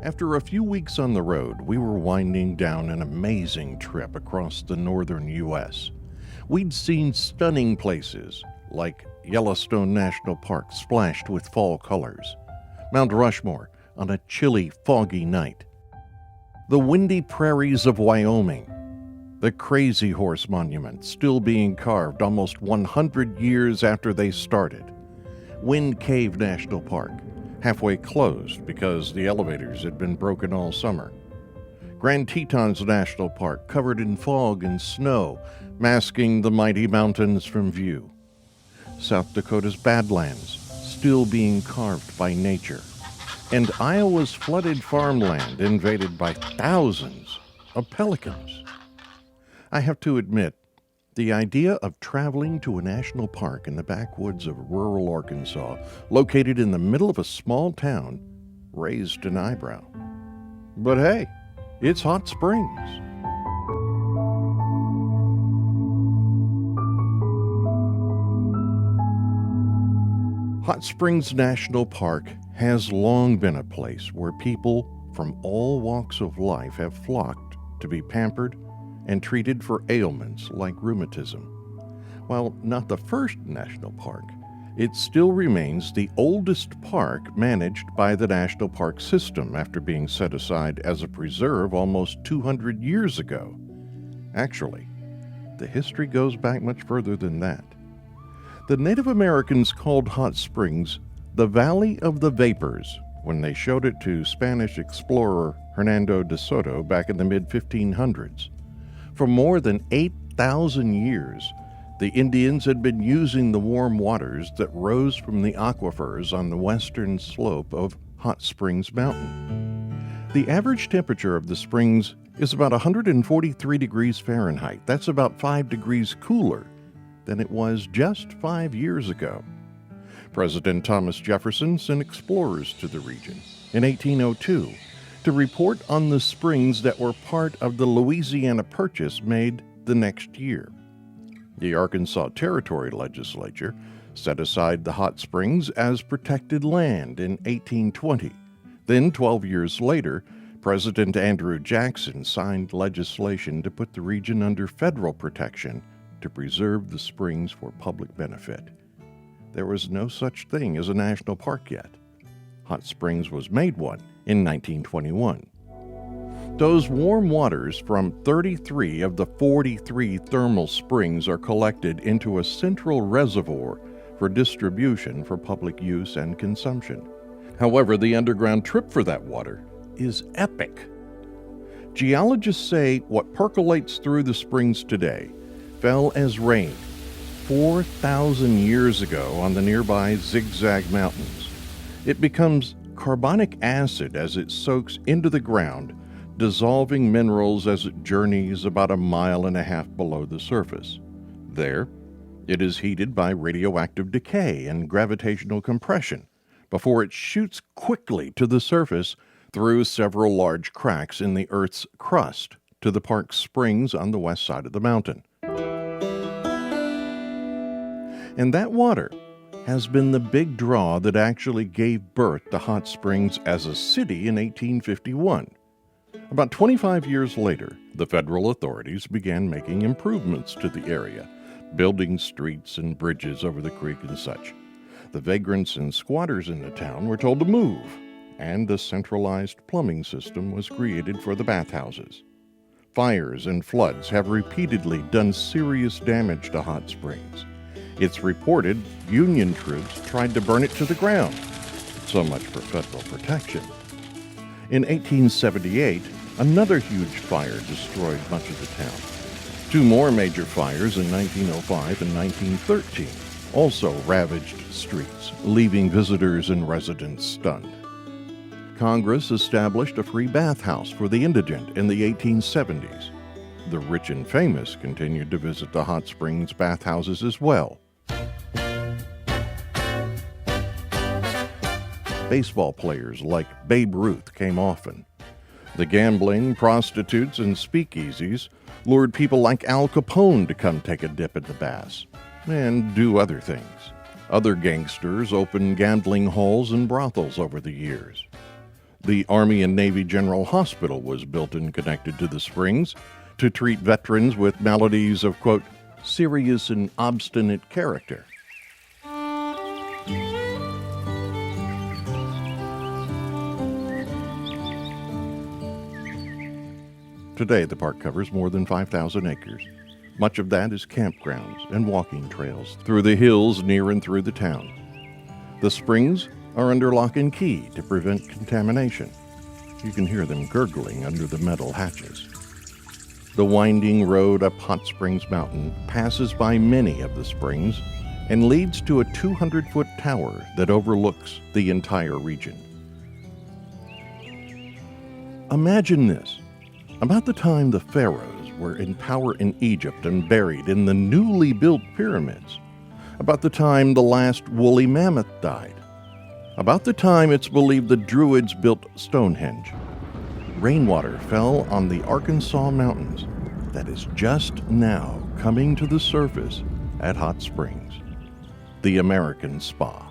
After a few weeks on the road, we were winding down an amazing trip across the northern U.S. We'd seen stunning places like Yellowstone National Park splashed with fall colors, Mount Rushmore on a chilly, foggy night, the windy prairies of Wyoming, the Crazy Horse Monument still being carved almost 100 years after they started, Wind Cave National Park, halfway closed because the elevators had been broken all summer, Grand Tetons National Park covered in fog and snow, masking the mighty mountains from view, South Dakota's Badlands still being carved by nature, and Iowa's flooded farmland invaded by thousands of pelicans. I have to admit, the idea of traveling to a national park in the backwoods of rural Arkansas, located in the middle of a small town, raised an eyebrow. But hey, it's Hot Springs. Hot Springs National Park has long been a place where people from all walks of life have flocked to be pampered and treated for ailments like rheumatism. While not the first national park, it still remains the oldest park managed by the National Park System after being set aside as a preserve almost 200 years ago. Actually, the history goes back much further than that. The Native Americans called Hot Springs the Valley of the Vapors when they showed it to Spanish explorer Hernando de Soto back in the mid-1500s. For more than 8,000 years, the Indians had been using the warm waters that rose from the aquifers on the western slope of Hot Springs Mountain. The average temperature of the springs is about 143 degrees Fahrenheit. That's about 5 degrees cooler than it was just 5 years ago. President Thomas Jefferson sent explorers to the region in 1802 to report on the springs that were part of the Louisiana Purchase made the next year. The Arkansas Territory Legislature set aside the hot springs as protected land in 1820. Then, 12 years later, President Andrew Jackson signed legislation to put the region under federal protection to preserve the springs for public benefit. There was no such thing as a national park yet. Hot Springs was made one in 1921. Those warm waters from 33 of the 43 thermal springs are collected into a central reservoir for distribution for public use and consumption. However, the underground trip for that water is epic. Geologists say what percolates through the springs today fell as rain 4,000 years ago on the nearby Zigzag Mountains. It becomes carbonic acid as it soaks into the ground, dissolving minerals as it journeys about 1.5 miles below the surface. There, it is heated by radioactive decay and gravitational compression before it shoots quickly to the surface through several large cracks in the Earth's crust to the park's springs on the west side of the mountain. And that water has been the big draw that actually gave birth to Hot Springs as a city in 1851. About 25 years later, the federal authorities began making improvements to the area, building streets and bridges over the creek and such. The vagrants and squatters in the town were told to move, and a centralized plumbing system was created for the bathhouses. Fires and floods have repeatedly done serious damage to Hot Springs. It's reported Union troops tried to burn it to the ground. So much for federal protection. In 1878, another huge fire destroyed much of the town. 2 more major fires in 1905 and 1913 also ravaged streets, leaving visitors and residents stunned. Congress established a free bathhouse for the indigent in the 1870s. The rich and famous continued to visit the Hot Springs bathhouses as well. Baseball players like Babe Ruth came often. The gambling, prostitutes, and speakeasies lured people like Al Capone to come take a dip at the baths and do other things. Other gangsters opened gambling halls and brothels over the years. The Army and Navy General Hospital was built and connected to the springs to treat veterans with maladies of, quote, serious and obstinate character. Today, the park covers more than 5,000 acres. Much of that is campgrounds and walking trails through the hills near and through the town. The springs are under lock and key to prevent contamination. You can hear them gurgling under the metal hatches. The winding road up Hot Springs Mountain passes by many of the springs and leads to a 200-foot tower that overlooks the entire region. Imagine this. About the time the pharaohs were in power in Egypt and buried in the newly built pyramids, about the time the last woolly mammoth died, about the time it's believed the Druids built Stonehenge, rainwater fell on the Arkansas mountains that is just now coming to the surface at Hot Springs, the American Spa.